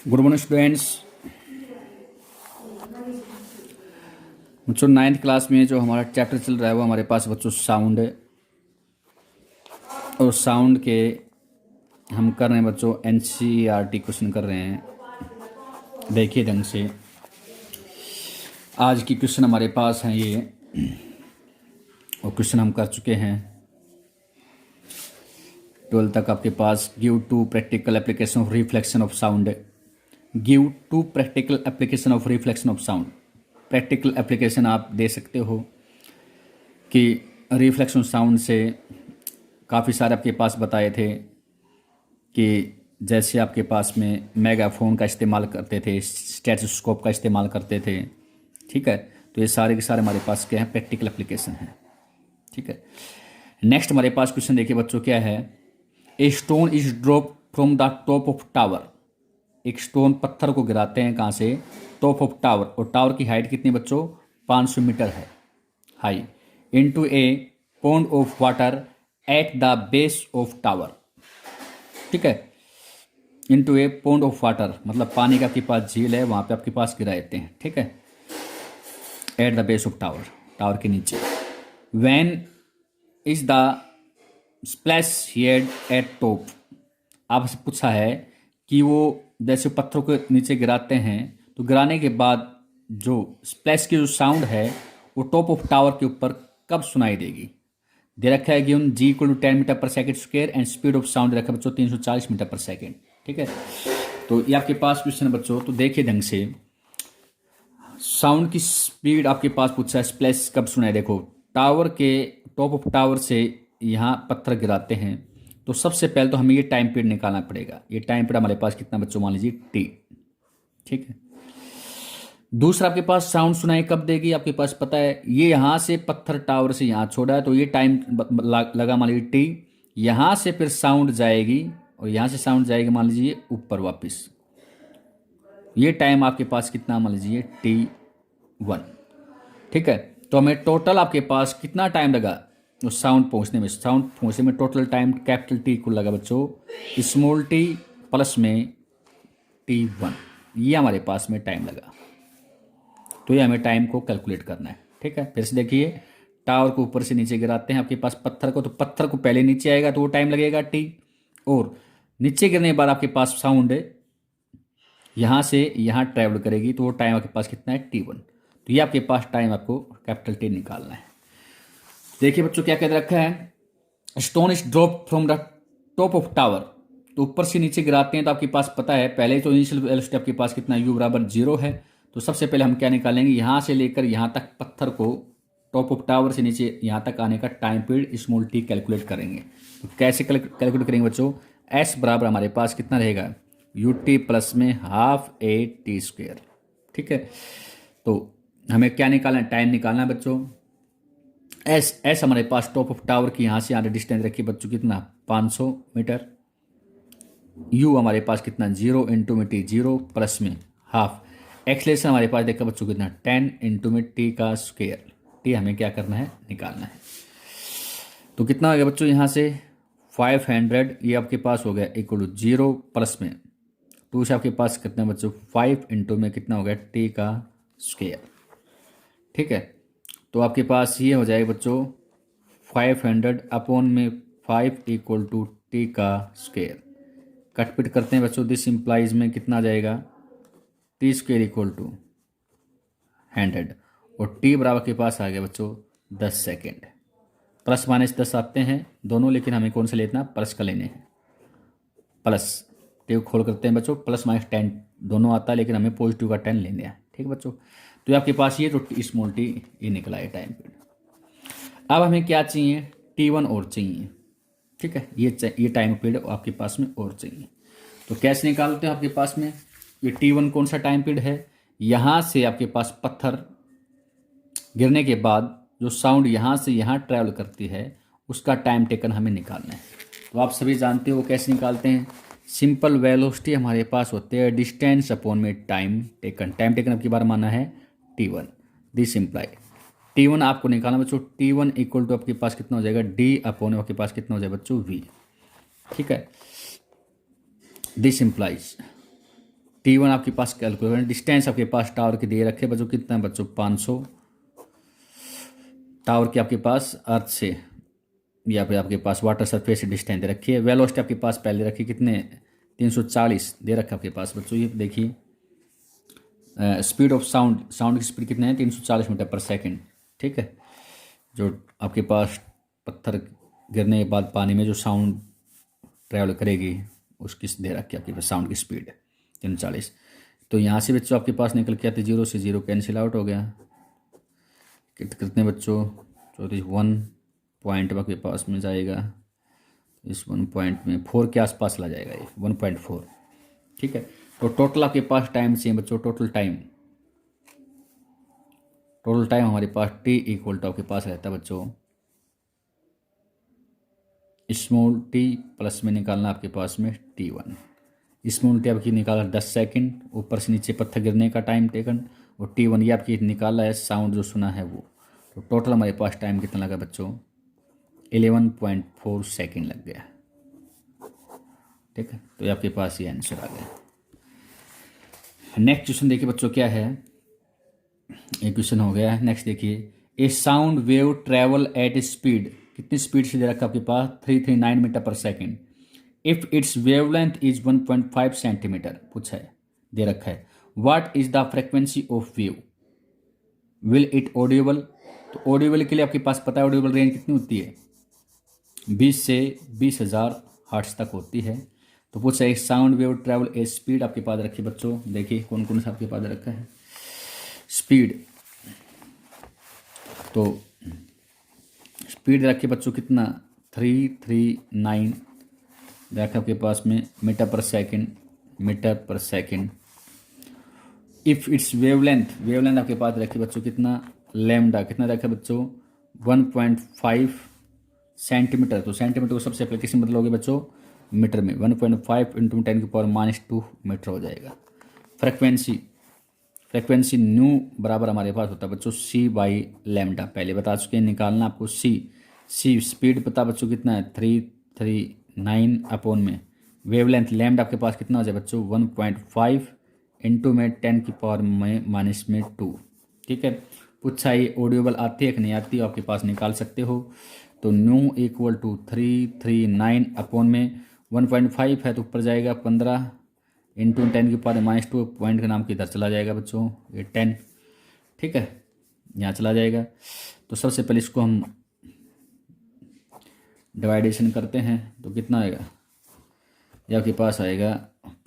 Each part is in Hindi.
Good morning students. बच्चों 9th क्लास में जो हमारा चैप्टर चल रहा है वो हमारे पास बच्चों साउंड है। और साउंड के हम कर रहे हैं बच्चों NCERT क्वेश्चन कर रहे हैं। देखिए ढंग से आज की क्वेश्चन हमारे पास हैं ये, और क्वेश्चन हम कर चुके हैं 12 तक। आपके पास give to practical application of reflection of sound. Give to practical application of reflection of sound. Practical application आप दे सकते हो कि रिफ्लेक्शन साउंड से काफ़ी सारे आपके पास बताए थे कि जैसे आपके पास में मेगाफोन का इस्तेमाल करते थे, स्टेथोस्कोप का इस्तेमाल करते थे। ठीक है, तो ये सारे के सारे हमारे पास क्या है, प्रैक्टिकल एप्लीकेशन है। ठीक है, नेक्स्ट हमारे पास क्वेश्चन देखिए बच्चों क्या है। A stone is drop from the top of tower. एक स्टोन पत्थर को गिराते हैं कहाँ से, टॉप ऑफ टावर, और टावर की हाइट कितनी बच्चों 500 मीटर है high, into A pond of water at the base of tower. ठीक है, into A pond of water मतलब पानी का आपके पास झील है, वहाँ पे आपके पास गिरा देते हैं। ठीक है, at the base of tower, tower के नीचे। When is the splash heard eight top. आपसे पूछा है कि वो जैसे पत्थरों के नीचे गिराते हैं तो गिराने के बाद जो स्प्लैश की जो साउंड है वो टॉप ऑफ टावर के ऊपर कब सुनाई देगी। दे रखा है given G = 10 metre per second square and speed of sound दे रखा है बच्चों 340 मीटर पर सेकेंड। ठीक है, तो ये आपके पास क्वेश्चन है बच्चों। तो देखिए ढंग से साउंड की स्पीड आपके पास पूछा है, स्प्लैश कब सुनाई। देखो टावर के टॉप ऑफ टावर से यहाँ पत्थर गिराते हैं तो सबसे पहले तो हमें ये टाइम पीरियड निकालना पड़ेगा। ये टाइम पीरियड हमारे पास कितना बच्चों, मान लीजिए T। ठीक है, दूसरा आपके पास साउंड सुनाई कब देगी, आपके पास पता है ये यहाँ से पत्थर टावर से यहाँ छोड़ा है तो ये टाइम लगा मान लीजिए T। यहाँ से फिर साउंड जाएगी और यहाँ से साउंड जाएगी मान लीजिए ऊपर वापस, ये टाइम आपके पास कितना मान लीजिए T1। ठीक है, तो हमें टोटल आपके पास कितना टाइम लगा उस साउंड पहुंचने में। साउंड पहुंचने में टोटल टाइम कैपिटल T को लगा बच्चों स्मॉल t प्लस में T1, ये हमारे पास में टाइम लगा। तो ये हमें टाइम को कैलकुलेट करना है। ठीक है, फिर से देखिए टावर को ऊपर से नीचे गिराते हैं आपके पास पत्थर को, तो पत्थर को पहले नीचे आएगा तो वो टाइम लगेगा T, और नीचे गिरने के बाद आपके पास साउंड यहाँ से यहाँ ट्रैवल करेगी तो वो टाइम आपके पास कितना है T1। तो ये आपके पास टाइम आपको कैपिटल T निकालना है। देखिए बच्चों क्या कह रखा है, stone is drop from the top of tower. तो ऊपर से नीचे गिराते हैं तो आपके पास पता है पहले तो इनिशियल वेलोसिटी आपके पास कितना U = 0 है। तो सबसे पहले हम क्या निकालेंगे, यहाँ से लेकर यहाँ तक पत्थर को टॉप ऑफ टावर से नीचे यहाँ तक आने का time period small t calculate करेंगे। तो कैसे कैलकुलेट करेंगे बच्चों, S बराबर हमारे पास कितना रहेगा ut प्लस में हाफ a t²। ठीक है, तो हमें क्या निकालना है, टाइम निकालना है बच्चों। एस हमारे पास टॉप ऑफ टावर की यहाँ से यहाँ डिस्टेंस रखिए बच्चों कितना 500 मीटर। U हमारे पास कितना 0 × में T 0 प्लस में हाफ। एक्सलेशन हमारे पास देखा बच्चों कितना 10 × में T का स्क्वायर। T हमें क्या करना है, निकालना है। तो कितना हो गया बच्चों, यहाँ से 500 ये आपके पास हो गया = 0 प्लस में 2 से आपके पास कितना बच्चों 5 × में कितना हो गया T का स्क्वायर। ठीक है, तो आपके पास ये हो जाएगा बच्चों 500 अपॉन में 5 = T का स्क्वायर। कटपिट करते हैं बच्चों, दिस इम्प्लाइज में कितना आ जाएगा T² = 100, और T बराबर के पास आ गया बच्चों 10 सेकेंड। प्लस माइनस 10 आते हैं दोनों, लेकिन हमें कौन सा लेना, प्लस का लेने हैं। प्लस टेब खोल करते हैं बच्चों, प्लस माइनस 10 दोनों आता है, लेकिन हमें पॉजिटिव का 10 लेने हैं। ठीक है बच्चों, तो आपके पास ये तो स्मॉल t ये निकला है टाइम पीरियड। अब हमें क्या चाहिए, T1 और चाहिए। ठीक है, ये टाइम पीरियड आपके पास में और चाहिए। तो कैसे निकालते हैं, आपके पास में ये T1 कौन सा टाइम पीरियड है, यहाँ से आपके पास पत्थर गिरने के बाद जो साउंड यहाँ से यहाँ ट्रैवल करती है उसका टाइम टेकन हमें निकालना है। तो आप सभी जानते हो कैसे निकालते हैं, सिंपल वेलोसिटी हमारे पास होते हैं डिस्टेंस अपॉन में टाइम टेकन। टाइम टेकन आपकी बार माना है T1, दिस इम्प्लाई T1 आपको निकालना बच्चों। T1 = आपके पास कितना हो जाएगा D अपॉन आपके पास कितना हो जाएगा बच्चों V। ठीक है, दिस इम्प्लाइज T1 आपके पास कैलकुलेट, डिस्टेंस आपके पास टावर के दे रखे बच्चों, कितना है बच्चों 500 टावर के आपके पास अर्थ से, या फिर आपके पास वाटर सरफेस से डिस्टेंस दे रखी है। वेलोसिटी आपके पास पहले रखी कितने 340 दे रखा आपके पास बच्चों। ये देखिए स्पीड ऑफ साउंड, साउंड की स्पीड कितने हैं 340 मीटर पर सेकंड, ठीक है। जो आपके पास पत्थर गिरने के बाद पानी में जो साउंड ट्रैवल करेगी उसकी दे रखी है आपके पास साउंड की स्पीड 340। तो यहाँ से बच्चों आपके पास निकल के आते 0 से 0 कैंसिल आउट हो गया। कितने बच्चों 1 पॉइंट आपके पास में जाएगा, इस 1 पॉइंट में 4 के आसपास चला जाएगा ये 1.4, ठीक है। तो टोटल आपके पास टाइम चाहिए बच्चों, टोटल टाइम हमारे पास t इक्वल टू आपके पास रहता है बच्चों स्मॉल t प्लस में निकालना आपके पास में t1। स्मॉल t आपकी निकाला 10 सेकंड, ऊपर से नीचे पत्थर गिरने का टाइम टेकन, और t1 ये आपकी निकाला है साउंड जो सुना है वो। तो टोटल हमारे पास टाइम कितना लगा बच्चों 11.4 सेकंड लग गया, ठीक है। तो ये आपके पास ये आंसर आ गया। नेक्स्ट क्वेश्चन देखिए बच्चों क्या है, एक क्वेश्चन हो गया है। नेक्स्ट देखिए, a sound wave travel at speed, कितनी स्पीड से दे रखा आपके पास 339 metre per second. If its wavelength is 1.5 centimetre पूछा है, दे रखा है। What is the frequency of wave, will it audible. तो ऑडिबल के लिए आपके पास पता है ऑडिबल रेंज कितनी होती है 20 से 20,000 हर्ट्ज तक होती है। तो पूछा है साउंड वेव ट्रेवल ए स्पीड आपके पास रखी बच्चों, देखिए कौन कौन सा आपके पास रखा है स्पीड। तो स्पीड रखिए बच्चों कितना 339 रखा आपके पास में मीटर पर सेकंड। इफ इट्स वेवलेंथ आपके पास रखिए बच्चों कितना लैम्डा, कितना रखा बच्चों 1.5 सेंटीमीटर। तो सेंटीमीटर को सबसे पहले किसी बदलोगे बच्चों मीटर में, 1.5 इंटू 10⁻² मीटर हो जाएगा। फ्रिक्वेंसी न्यू बराबर हमारे पास होता है बच्चों c/λ, पहले बता चुके हैं, निकालना आपको c स्पीड पता बच्चों कितना है 339 अपॉन में वेवलेंथ लैम्डा आपके पास कितना हो जाए बच्चों 1.5 इंटू में 10⁻², ठीक है। पूछा ये ऑडियोबल आती है कि नहीं आती, आपके पास निकाल सकते हो। तो न्यू इक्वल टू 339 अपॉन में 1.5 है तो ऊपर जाएगा 15 इंटू 10⁻², पॉइंट का नाम किधर चला जाएगा बच्चों ये 10, ठीक है, यहाँ चला जाएगा। तो सबसे पहले इसको हम डिवाइडेशन करते हैं तो कितना आएगा, ये आपके पास आएगा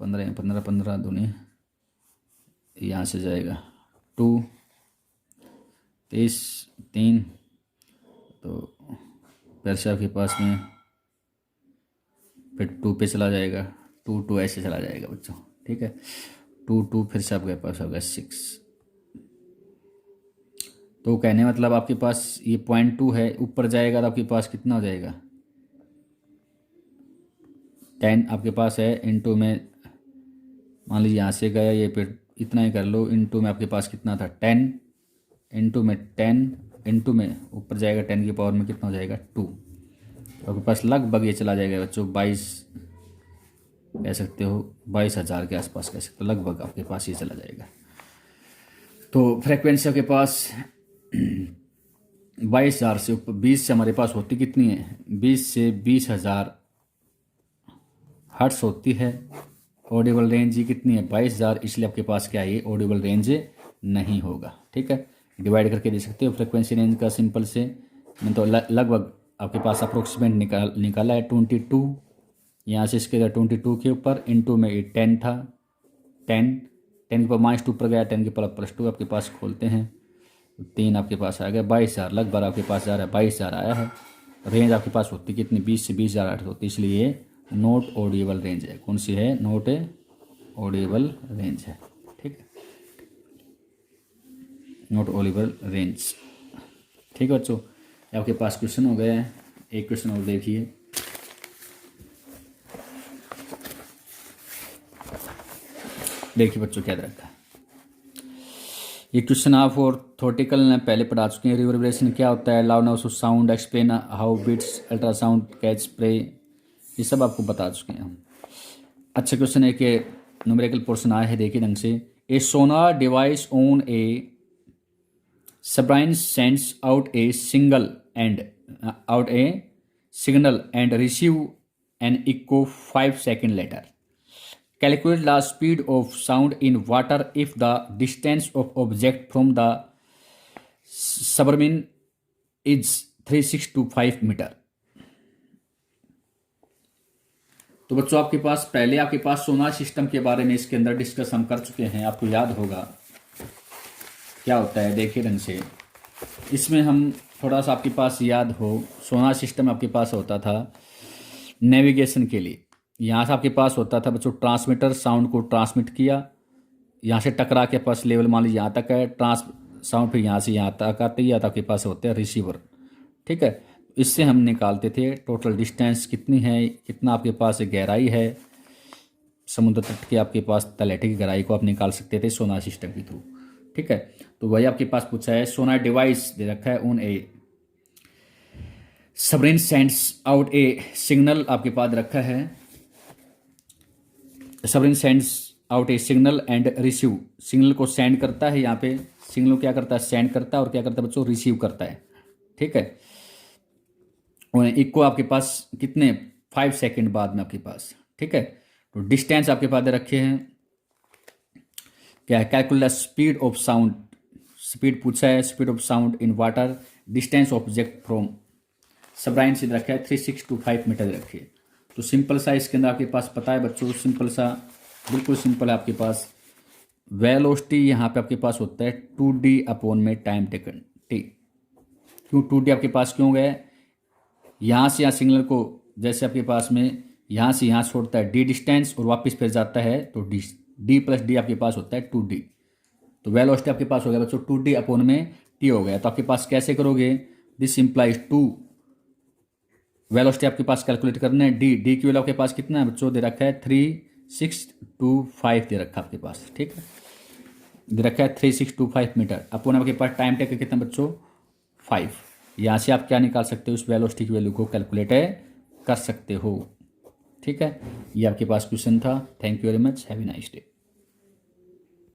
15 दूनी यहाँ से जाएगा 2 23 3, तो फिर से आपके पास में फिर 2 पे चला जाएगा 2 ऐसे चला जाएगा बच्चों, ठीक है। 2 फिर से आपके पास होगा 6। तो कहने मतलब आपके पास ये 0.2 है, ऊपर जाएगा तो आपके पास कितना हो जाएगा 10 आपके पास है, इंटू में मान लीजिए यहाँ से गया ये, फिर इतना ही कर लो, इंटू में आपके पास कितना था 10 इंटू में 10 इंटू में ऊपर जाएगा 10 की पावर में कितना हो जाएगा 2। तो आपके पास लगभग ये चला जाएगा बच्चों 22 कह सकते हो, 22,000 के आसपास कह सकते हो, लगभग आपके पास ये चला जाएगा। तो फ्रिक्वेंसी आपके पास 22,000 से ऊपर 20 से हमारे पास होती कितनी है 20 से 20,000 हर्ट्स होती है। ऑडिबल रेंज ये कितनी है 22,000, इसलिए आपके पास क्या है ये ऑडिबल रेंज नहीं होगा, ठीक है। डिवाइड करके दे सकते हो फ्रिक्वेंसी रेंज का सिंपल से, मैं तो लगभग आपके पास अप्रोक्सीमेट निकाला है 22, यहाँ से इसके 22 के ऊपर इंटू में ये 10 था, 10 के ऊपर -2 पर गया, 10 के ऊपर +2 आपके पास खोलते हैं 3 आपके पास आ गया 22,000, लगभग आपके पास जा रहा है 22,000 आया है। रेंज आपके पास होती कितनी 20 से 20,000 होती, इसलिए ये नॉट ऑडिबल रेंज है। कौन सी है नॉट ऑडिबल रेंज है, ठीक है, नॉट ऑडिबल रेंज, ठीक है बच्चों। आपके पास क्वेश्चन हो गए हैं, एक क्वेश्चन और देखिए। देखिए बच्चों क्या रखा है ये क्वेश्चन, आप ऑर्थोटिकल ने पहले पढ़ा चुके हैं। रिवर्बरेशन क्या होता है, loudness of sound, explain how bits ultrasound catch spray, ये सब आपको बता चुके हैं हम। अच्छा क्वेश्चन है कि न्यूमेरिकल पोर्शन आया है, देखिए ढंग से। A sonar device on a submarine sends out a signal and receive an echo 5 seconds later. Calculate the speed of sound in water if the distance of object from the submarine is 3625 metre. तो बच्चों आपके पास पहले आपके पास सोनार सिस्टम के बारे में इसके अंदर डिस्कस हम कर चुके हैं, आपको याद होगा क्या होता है। देखिए ढंग से इसमें हम थोड़ा सा आपके पास याद हो, सोनार सिस्टम आपके पास होता था नेविगेशन के लिए। यहाँ से आपके पास होता था बच्चों ट्रांसमीटर, साउंड को ट्रांसमिट किया, यहाँ से टकरा के पास लेवल मान लीजिए यहाँ तक है साउंड, फिर यहाँ से यहाँ तक आते ही आपके पास होते हैं रिसीवर। ठीक है, इससे हम निकालते थे टोटल डिस्टेंस कितनी है, कितना आपके पास गहराई है, समुद्र तट के आपके पास तलहटी की गहराई को आप निकाल सकते थे सोनार सिस्टम के थ्रू। ठीक है, तो वही आपके पास पूछा है। सोनार डिवाइस दे रखा है on A submarine sends out A signal, आपके पास रखा है submarine sends out A signal and receive, signal को सेंड करता है, यहाँ पे सिग्नल क्या करता है, सेंड करता है, और क्या करता है बच्चों, रिसीव करता है। ठीक है, और इक्को आपके पास कितने 5 सेकंड बाद में आपके पास। ठीक है, तो डिस्टेंस आपके पास रखे हैं क्या है, calculate speed of sound, speed पूछा है, speed of sound in water, distance object from submarine से रखा है 3625 मीटर रखिए। तो सिंपल सा इसके अंदर आपके पास पता है बच्चों, सिंपल सा बिल्कुल सिंपल है आपके पास। वेलोसिटी यहाँ पे आपके पास होता है 2d अपॉन में टाइम टेकन टी। क्यों 2d आपके पास क्यों गया, यहाँ से यहाँ सिग्नल को जैसे आपके पास में यहाँ से यहाँ छोड़ता है d डिस्टेंस और वापस फिर जाता है, तो d प्लस डी आपके पास होता है 2d। तो वेलोसिटी आपके पास हो गया बच्चों 2d अपॉन में t हो गया। तो आपके पास कैसे करोगे, दिस इंप्लाइज 2, वेलोसिटी आपके पास कैलकुलेट करना है, डी की वैल्यू आपके पास कितना है बच्चों, दे रखा है 3625 दे रखा है आपके पास। ठीक है, दे रखा है 3625 मीटर अपॉन आपके पास टाइम टेक कितना बच्चों 5। यहाँ से आप क्या निकाल सकते हो, उस वेलोसिटी की वैल्यू को कैलकुलेट कर सकते हो। ठीक है, ये आपके पास क्वेश्चन था। Thank you very much, have a nice day.